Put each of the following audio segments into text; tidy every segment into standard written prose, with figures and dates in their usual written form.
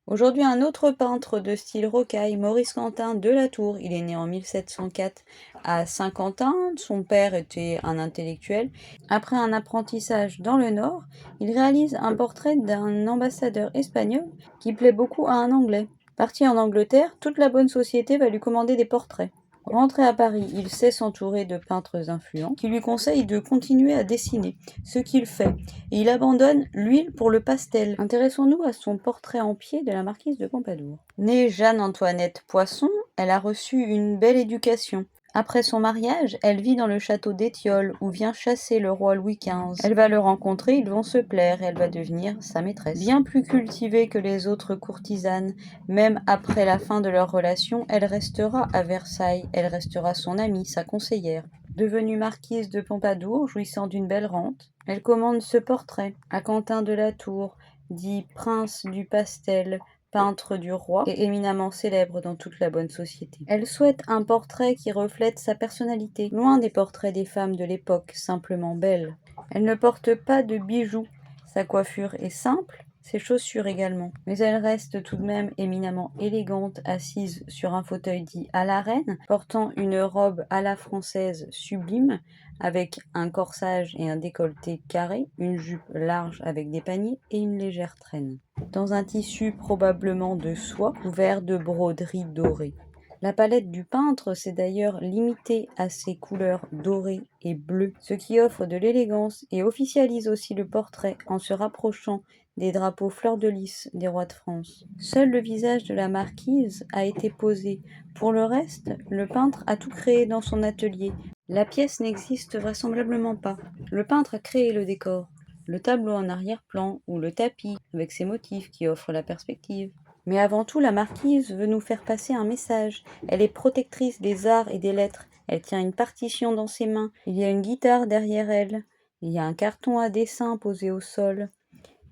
Aujourd'hui, un autre peintre de style rocaille, Maurice Quentin de La Tour, il est né en 1704 à Saint-Quentin, son père était un intellectuel. Après un apprentissage dans le Nord, il réalise un portrait d'un ambassadeur espagnol qui plaît beaucoup à un Anglais. Parti en Angleterre, toute la bonne société va lui commander des portraits. Rentré à Paris, il sait s'entourer de peintres influents qui lui conseillent de continuer à dessiner, ce qu'il fait, et il abandonne l'huile pour le pastel. Intéressons-nous à son portrait en pied de la marquise de Pompadour. Née Jeanne-Antoinette Poisson, elle a reçu une belle éducation. Après son mariage, elle vit dans le château d'Étiolles où vient chasser le roi Louis XV. Elle va le rencontrer, ils vont se plaire, elle va devenir sa maîtresse. Bien plus cultivée que les autres courtisanes, même après la fin de leur relation, elle restera à Versailles, elle restera son amie, sa conseillère. Devenue marquise de Pompadour, jouissant d'une belle rente, elle commande ce portrait à Quentin de la Tour, dit prince du pastel, peintre du roi et éminemment célèbre dans toute la bonne société. Elle souhaite un portrait qui reflète sa personnalité, loin des portraits des femmes de l'époque, simplement belles. Elle ne porte pas de bijoux, sa coiffure est simple, ses chaussures également, mais elle reste tout de même éminemment élégante, assise sur un fauteuil dit à la reine, portant une robe à la française sublime, avec un corsage et un décolleté carré, une jupe large avec des paniers et une légère traîne. Dans un tissu probablement de soie, couvert de broderies dorées. La palette du peintre s'est d'ailleurs limitée à ses couleurs dorées et bleues, ce qui offre de l'élégance et officialise aussi le portrait en se rapprochant des drapeaux fleur-de-lys des rois de France. Seul le visage de la marquise a été posé. Pour le reste, le peintre a tout créé dans son atelier. La pièce n'existe vraisemblablement pas. Le peintre a créé le décor, le tableau en arrière-plan ou le tapis avec ses motifs qui offrent la perspective. Mais avant tout, la marquise veut nous faire passer un message. Elle est protectrice des arts et des lettres. Elle tient une partition dans ses mains. Il y a une guitare derrière elle. Il y a un carton à dessin posé au sol.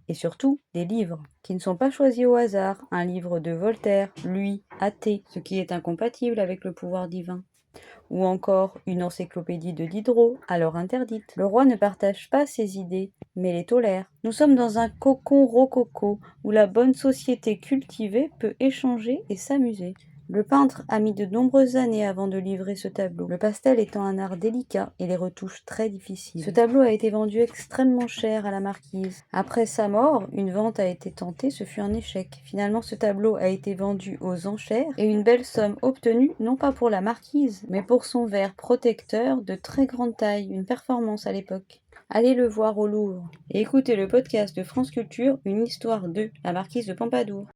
Et surtout, des livres, qui ne sont pas choisis au hasard. Un livre de Voltaire, lui, athée, ce qui est incompatible avec le pouvoir divin. Ou encore une encyclopédie de Diderot, alors interdite. Le roi ne partage pas ses idées, mais les tolère. Nous sommes dans un cocon rococo, où la bonne société cultivée peut échanger et s'amuser. Le peintre a mis de nombreuses années avant de livrer ce tableau, le pastel étant un art délicat et les retouches très difficiles. Ce tableau a été vendu extrêmement cher à la marquise. Après sa mort, une vente a été tentée, ce fut un échec. Finalement, ce tableau a été vendu aux enchères et une belle somme obtenue, non pas pour la marquise, mais pour son verre protecteur de très grande taille, une performance à l'époque. Allez le voir au Louvre et écoutez le podcast de France Culture, une histoire de la marquise de Pompadour.